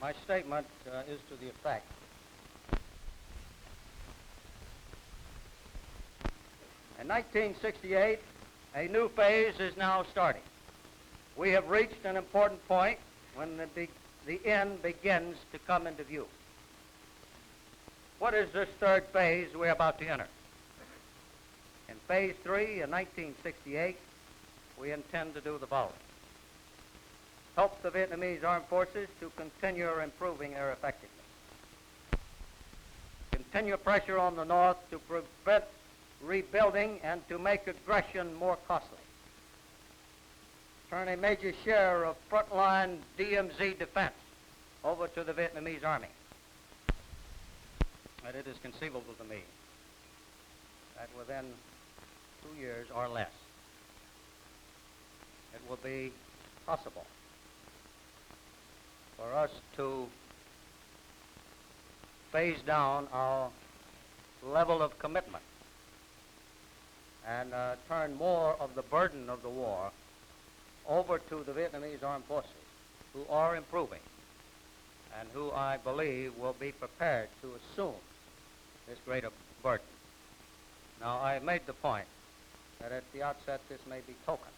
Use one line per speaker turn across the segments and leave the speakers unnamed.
My statement is to the effect in 1968, a new phase is now starting. We have reached an important point when the end begins to come into view. What is this third phase we're about to enter? In phase 3 in 1968, we intend to do the following. Help the Vietnamese armed forces to continue improving their effectiveness. Continue pressure on the North to prevent rebuilding and to make aggression more costly. Turn a major share of frontline DMZ defense over to the Vietnamese Army. But it is conceivable to me that within 2 years or less, it will be possible for us to phase down our level of commitment and turn more of the burden of the war over to the Vietnamese armed forces, who are improving and who I believe will be prepared to assume this greater burden. Now, I made the point that at the outset this may be token,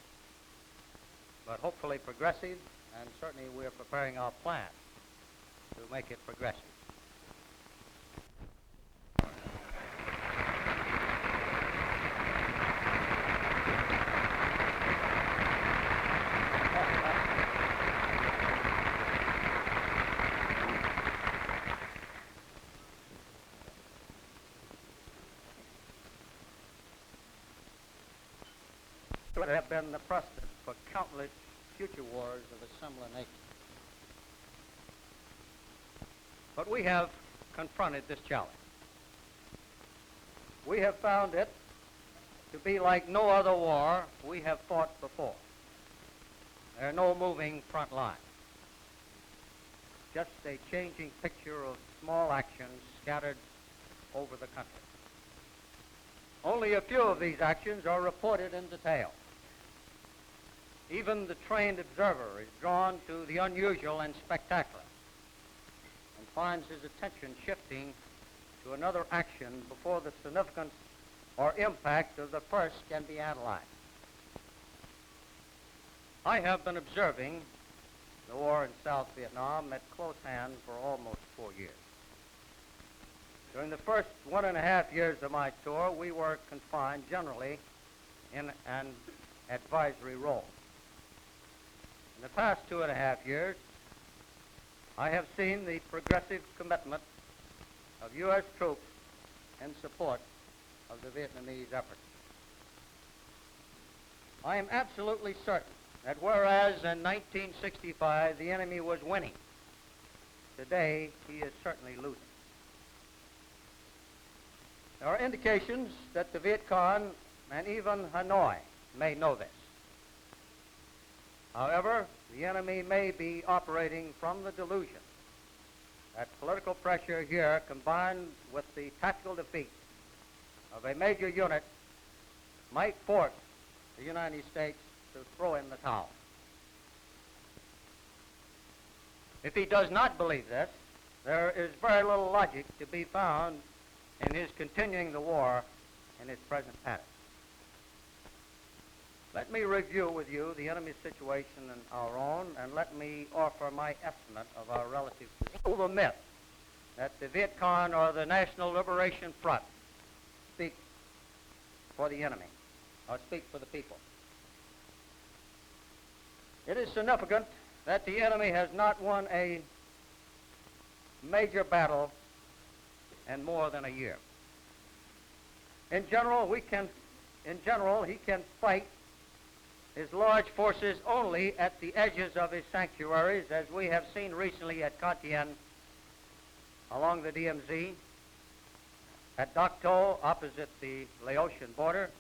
but hopefully progressive, and certainly we're preparing our plan to make it progressive. There have been the precedent for countless future wars of a similar nature. But we have confronted this challenge. We have found it to be like no other war we have fought before. There are no moving front lines, just a changing picture of small actions scattered over the country. Only a few of these actions are reported in detail. Even the trained observer is drawn to the unusual and spectacular and finds his attention shifting to another action before the significance or impact of the first can be analyzed. I have been observing the war in South Vietnam at close hand for almost 4 years. During the first 1.5 years of my tour, we were confined generally in an advisory role. In the past 2.5 years, I have seen the progressive commitment of U.S. troops in support of the Vietnamese effort. I am absolutely certain that whereas in 1965 the enemy was winning, today he is certainly losing. There are indications that the Viet Cong and even Hanoi may know this. However, the enemy may be operating from the delusion that political pressure here, combined with the tactical defeat of a major unit, might force the United States to throw in the towel. If he does not believe this, there is very little logic to be found in his continuing the war in its present pattern. Let me review with you the enemy's situation and our own, and let me offer my estimate of our relative position. The myth that the Viet Cong or the National Liberation Front speak for the enemy, or speak for the people. It is significant that the enemy has not won a major battle in more than a year. In general, he can fight his large forces only at the edges of his sanctuaries, as we have seen recently at Con Thien along the DMZ, at Dak To opposite the Laotian border,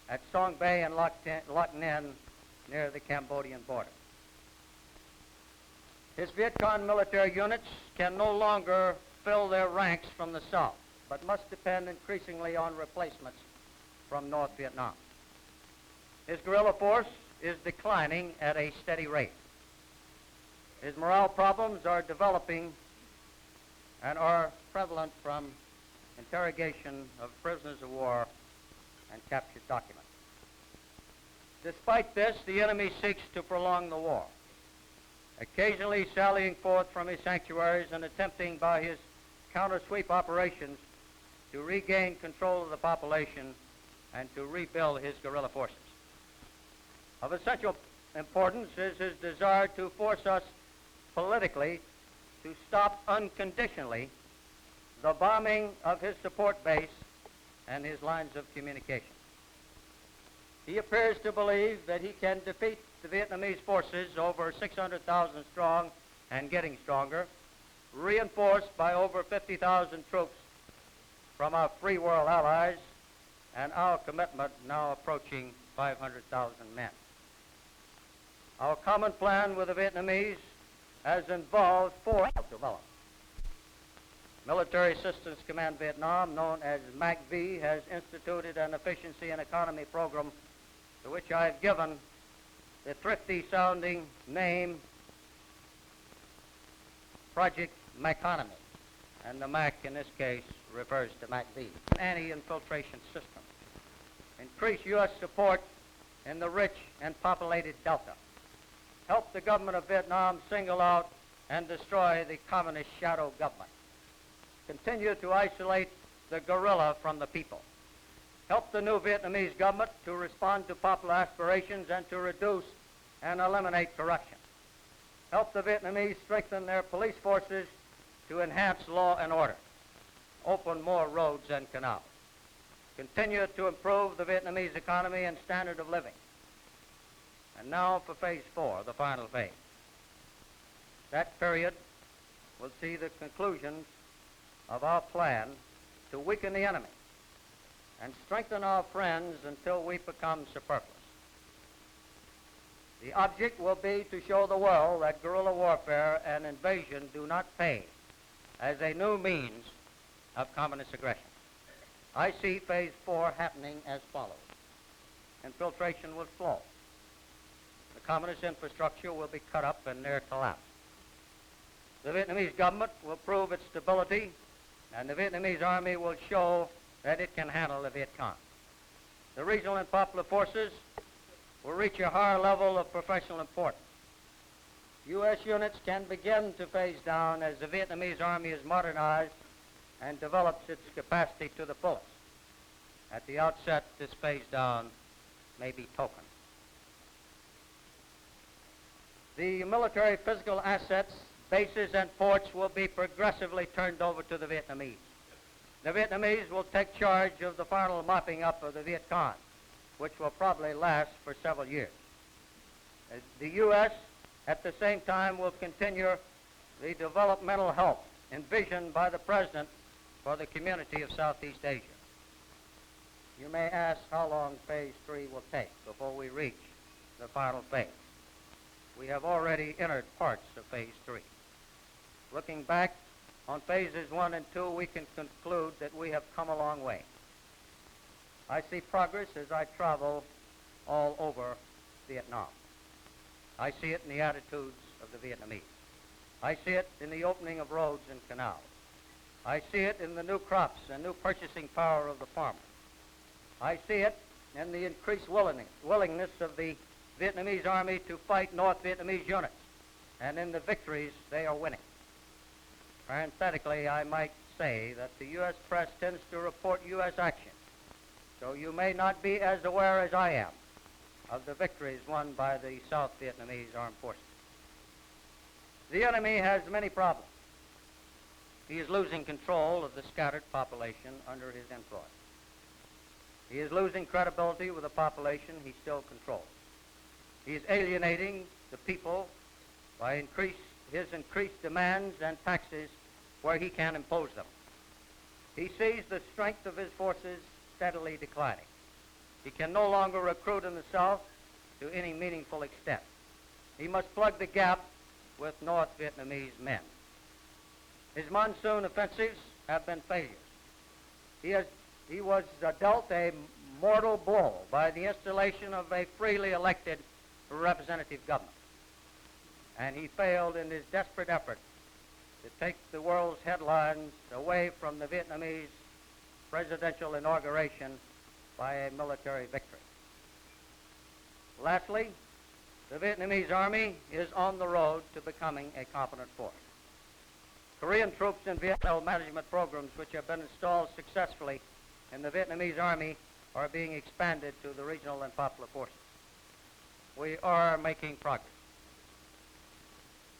at Song Bay and Loc Ninh near the Cambodian border. His Viet Cong military units can no longer fill their ranks from the south, but must depend increasingly on replacements from North Vietnam. His guerrilla force is declining at a steady rate. His morale problems are developing and are prevalent from interrogation of prisoners of war and captured documents. Despite this, the enemy seeks to prolong the war, occasionally sallying forth from his sanctuaries and attempting by his counter-sweep operations to regain control of the population and to rebuild his guerrilla forces. Of essential importance is his desire to force us politically to stop unconditionally the bombing of his support base and his lines of communication. He appears to believe that he can defeat the Vietnamese forces, over 600,000 strong and getting stronger, reinforced by over 50,000 troops from our free world allies, and our commitment now approaching 500,000 men. Our common plan with the Vietnamese has involved four developments. Military Assistance Command Vietnam, known as MACV, has instituted an efficiency and economy program to which I have given the thrifty-sounding name Project Maconomy, and the MAC in this case refers to MACV. Anti-infiltration system. Increase U.S. support in the rich and populated Delta. Help the government of Vietnam single out and destroy the communist shadow government. Continue to isolate the guerrilla from the people. Help the new Vietnamese government to respond to popular aspirations and to reduce and eliminate corruption. Help the Vietnamese strengthen their police forces to enhance law and order. Open more roads and canals. Continue to improve the Vietnamese economy and standard of living. And now for phase 4, the final phase. That period will see the conclusion of our plan to weaken the enemy and strengthen our friends until we become superfluous. The object will be to show the world that guerrilla warfare and invasion do not pay as a new means of communist aggression. I see phase 4 happening as follows. Infiltration will flow. The communist infrastructure will be cut up and near collapse. The Vietnamese government will prove its stability, and the Vietnamese army will show that it can handle the Viet Cong. The regional and popular forces will reach a higher level of professional importance. U.S. units can begin to phase down as the Vietnamese army is modernized and develops its capacity to the fullest. At the outset, this phase down may be token. The military physical assets, bases, and ports will be progressively turned over to the Vietnamese. The Vietnamese will take charge of the final mopping up of the Viet Cong, which will probably last for several years. The U.S., at the same time, will continue the developmental help envisioned by the President for the community of Southeast Asia. You may ask how long phase 3 will take before we reach the final phase. We have already entered parts of phase 3. Looking back on phases 1 and 2, we can conclude that we have come a long way. I see progress as I travel all over Vietnam. I see it in the attitudes of the Vietnamese. I see it in the opening of roads and canals. I see it in the new crops and new purchasing power of the farmer. I see it in the increased willingness of the Vietnamese army to fight North Vietnamese units, and in the victories they are winning. Parenthetically, I might say that the U.S. press tends to report U.S. action, so you may not be as aware as I am of the victories won by the South Vietnamese armed forces. The enemy has many problems. He is losing control of the scattered population under his influence. He is losing credibility with the population he still controls. He is alienating the people by his increased demands and taxes where he can impose them. He sees the strength of his forces steadily declining. He can no longer recruit in the South to any meaningful extent. He must plug the gap with North Vietnamese men. His monsoon offensives have been failures. He was dealt a mortal blow by the installation of a freely elected representative government. and he failed in his desperate effort to take the world's headlines away from the Vietnamese presidential inauguration by a military victory. Lastly, the Vietnamese Army is on the road to becoming a competent force. Korean troops in Vietnam management programs which have been installed successfully in the Vietnamese Army are being expanded to the regional and popular forces. We are making progress.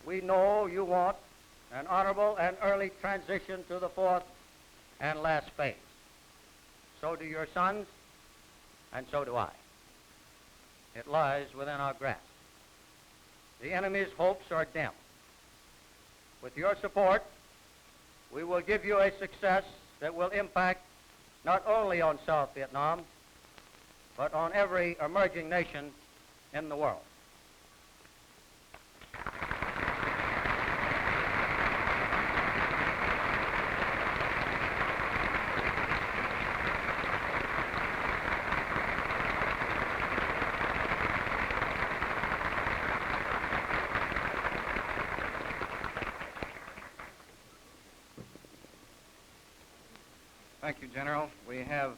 We know you want an honorable and early transition to the fourth and last phase. So do your sons, and so do I. It lies within our grasp. The enemy's hopes are dim. With your support, we will give you a success that will impact not only on South Vietnam, but on every emerging nation in the world.
Thank you, General. We have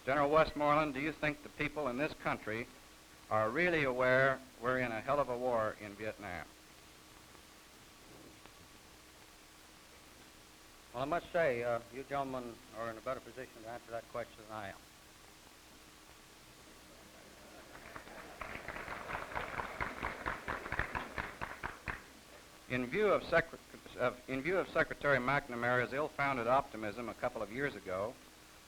General Westmoreland. Do you think the people in this country are really aware we're in a hell of a war in Vietnam?
Well, I must say, you gentlemen are in a better position to answer that question than I am.
In view of Secretary McNamara's ill-founded optimism a couple of years ago,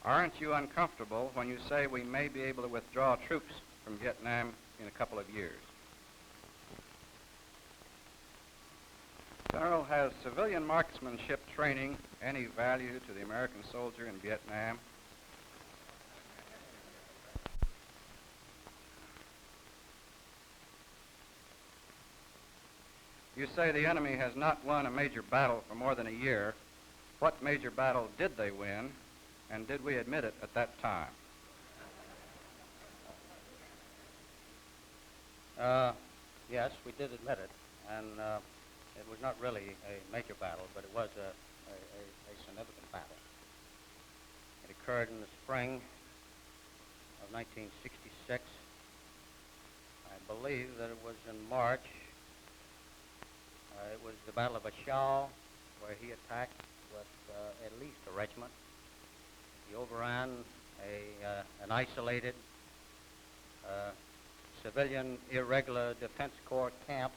aren't you uncomfortable when you say we may be able to withdraw troops from Vietnam in a couple of years? General, has civilian marksmanship training any value to the American soldier in Vietnam? You say the enemy has not won a major battle for more than a year. What major battle did they win, and did we admit it at that time?
Yes, we did admit it, and it was not really a major battle, but it was a significant battle. It occurred in the spring of 1966. I believe that it was in March. It was the Battle of Achau, where he attacked with at least a regiment. He overran an isolated civilian irregular defense corps camp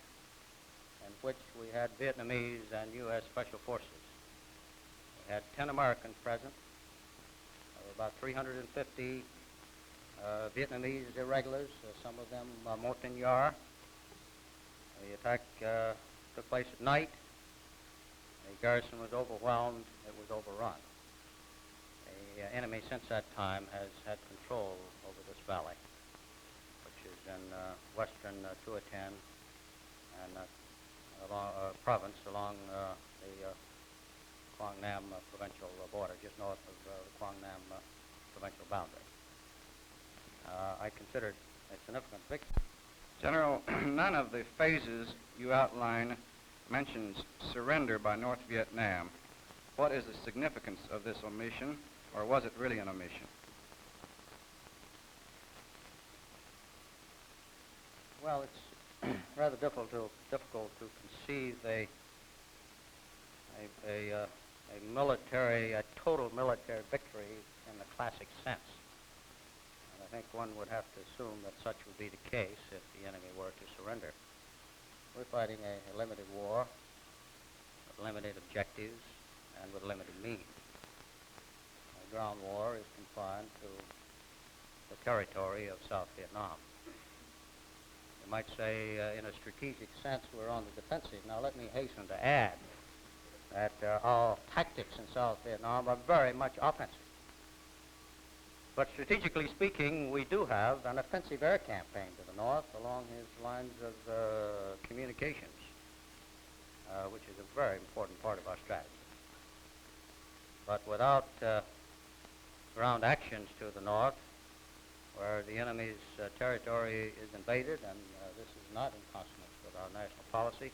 in which we had Vietnamese and U.S. Special Forces. We had 10 Americans present. There were about 350 Vietnamese irregulars, some of them Montagnards. The attack took place at night. The garrison was overwhelmed. It was overrun. The enemy since that time has had control over this valley, which is in western Thu Tan and province along the Quang Nam provincial border, just north of the Quang Nam provincial boundary. I consider it a significant victory.
General, none of the phases you outline mentions surrender by North Vietnam. What is the significance of this omission, or was it really an omission?
Well, it's rather difficult to conceive a total military victory in the classic sense. And I think one would have to assume that such would be the case if the enemy were to surrender. We're fighting a limited war with limited objectives and with limited means. The ground war is confined to the territory of South Vietnam. You might say, in a strategic sense, we're on the defensive. Now, let me hasten to add that our tactics in South Vietnam are very much offensive. But strategically speaking, we do have an offensive air campaign to the north along his lines of communications, which is a very important part of our strategy. But without ground actions to the north, where the enemy's territory is invaded, and this is not in consonance with our national policy.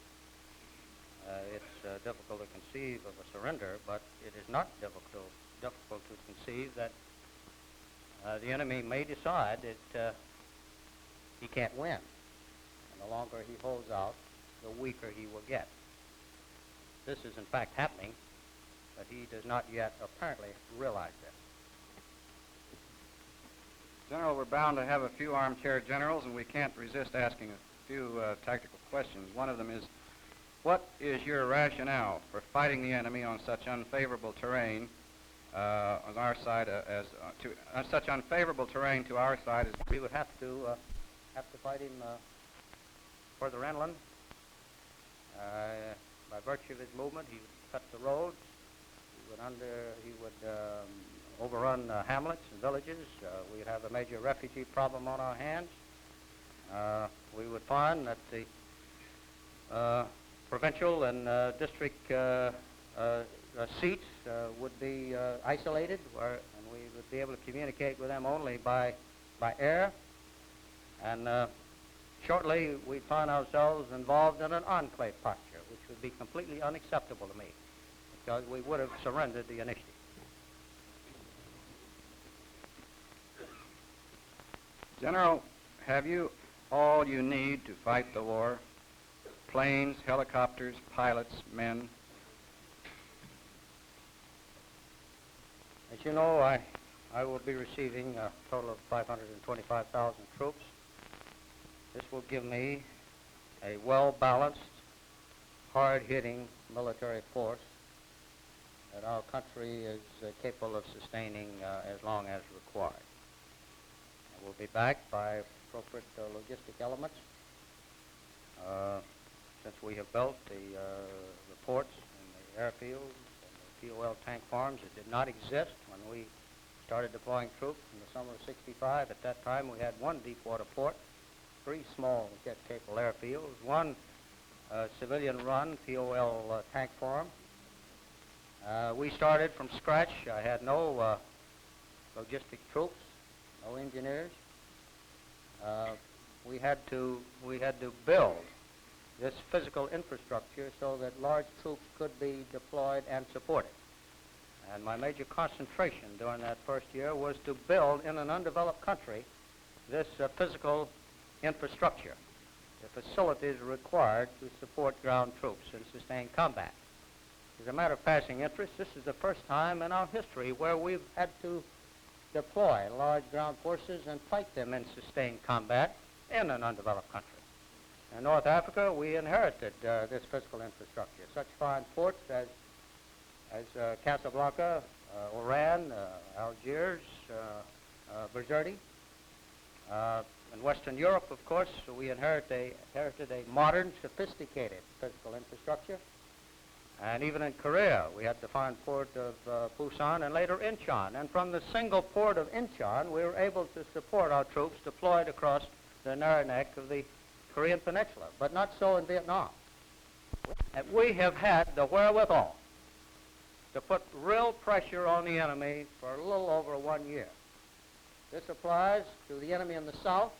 It's difficult to conceive of a surrender, but it is not difficult to conceive that the enemy may decide that he can't win. And the longer he holds out, the weaker he will get. This is in fact happening, but he does not yet apparently realize this.
General, we're bound to have a few armchair generals, and we can't resist asking a few tactical questions. One of them is, what is your rationale for fighting the enemy on such unfavorable terrain on our side such unfavorable terrain to our side as
we would have to fight him further inland. By virtue of his movement, he would cut the roads. He would overrun hamlets and villages. We'd have a major refugee problem on our hands. We would find that the provincial and district seats would be isolated, and we would be able to communicate with them only by air. And shortly, we'd find ourselves involved in an enclave posture, which would be completely unacceptable to me, because we would have surrendered the initiative.
General, have you all you need to fight the war? Planes, helicopters, pilots, men?
As you know, I will be receiving a total of 525,000 troops. This will give me a well-balanced, hard-hitting military force that our country is capable of sustaining as long as required. It will be backed by appropriate logistic elements. Since we have built the ports and the airfields and the POL tank farms, it did not exist when we started deploying troops in the summer of '65. At that time, we had one deep-water port, 3 small jet-capable airfields, 1 civilian-run POL tank farm. We started from scratch. I had no logistic troops, no engineers. We had to build this physical infrastructure so that large troops could be deployed and supported. And my major concentration during that first year was to build in an undeveloped country this physical infrastructure, the facilities required to support ground troops and sustain combat. As a matter of passing interest, this is the first time in our history where we've had to deploy large ground forces and fight them in sustained combat in an undeveloped country. In North Africa, we inherited this physical infrastructure, such fine ports as Casablanca, Oran, Algiers, Bizerte. In Western Europe, of course, we inherited a modern, sophisticated physical infrastructure. And even in Korea, we had the fine port of Busan and later Incheon. And from the single port of Incheon, we were able to support our troops deployed across the narrow neck of the Korean Peninsula, but not so in Vietnam. And we have had the wherewithal to put real pressure on the enemy for a little over 1 year. This applies to the enemy in the south,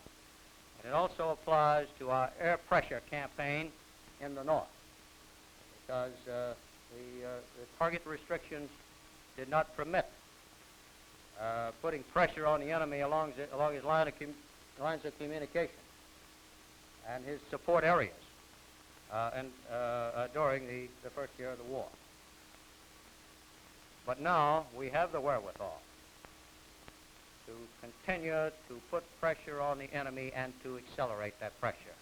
and it also applies to our air pressure campaign in the north, because the target restrictions did not permit putting pressure on the enemy along his lines of communication and his support areas during the first year of the war. But now we have the wherewithal to continue to put pressure on the enemy and to accelerate that pressure.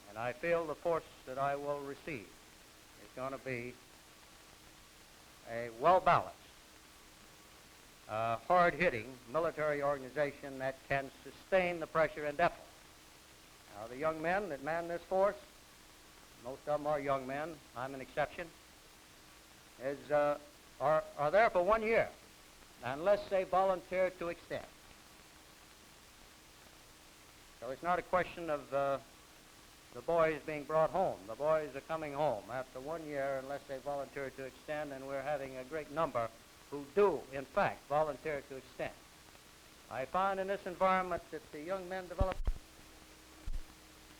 And I feel the force that I will receive is going to be a well-balanced, hard-hitting military organization that can sustain the pressure indefinitely. Now, the young men that man this force, most of them are young men, I'm an exception, are there for 1 year, unless they volunteer to extend. So it's not a question of the boys being brought home. The boys are coming home after 1 year unless they volunteer to extend, and we're having a great number who do, in fact, volunteer to extend. I find in this environment that the young men develop.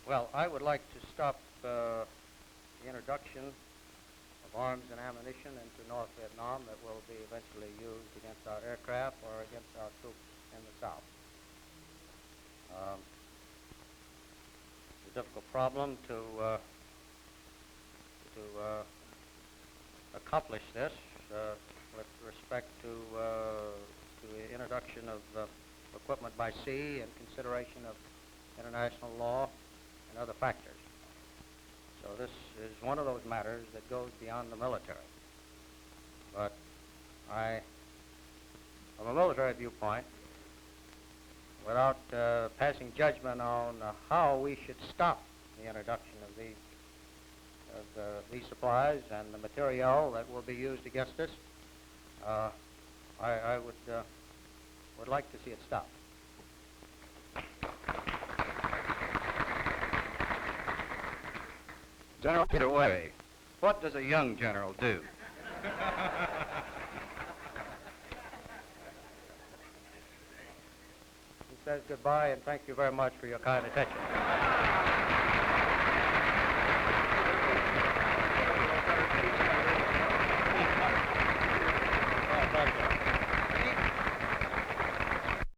Well, I would like to stop the introduction of arms and ammunition into North Vietnam that will be eventually used against our aircraft or against our troops in the South. It's a difficult problem to accomplish this with respect to the introduction of equipment by sea and consideration of international law and other factors. So this is one of those matters that goes beyond the military. But from a military viewpoint, without passing judgment on how we should stop the introduction of these supplies and the material that will be used against us, I would like to see it stopped.
General, get away. What does a young general do?
He says goodbye and thank you very much for your kind attention.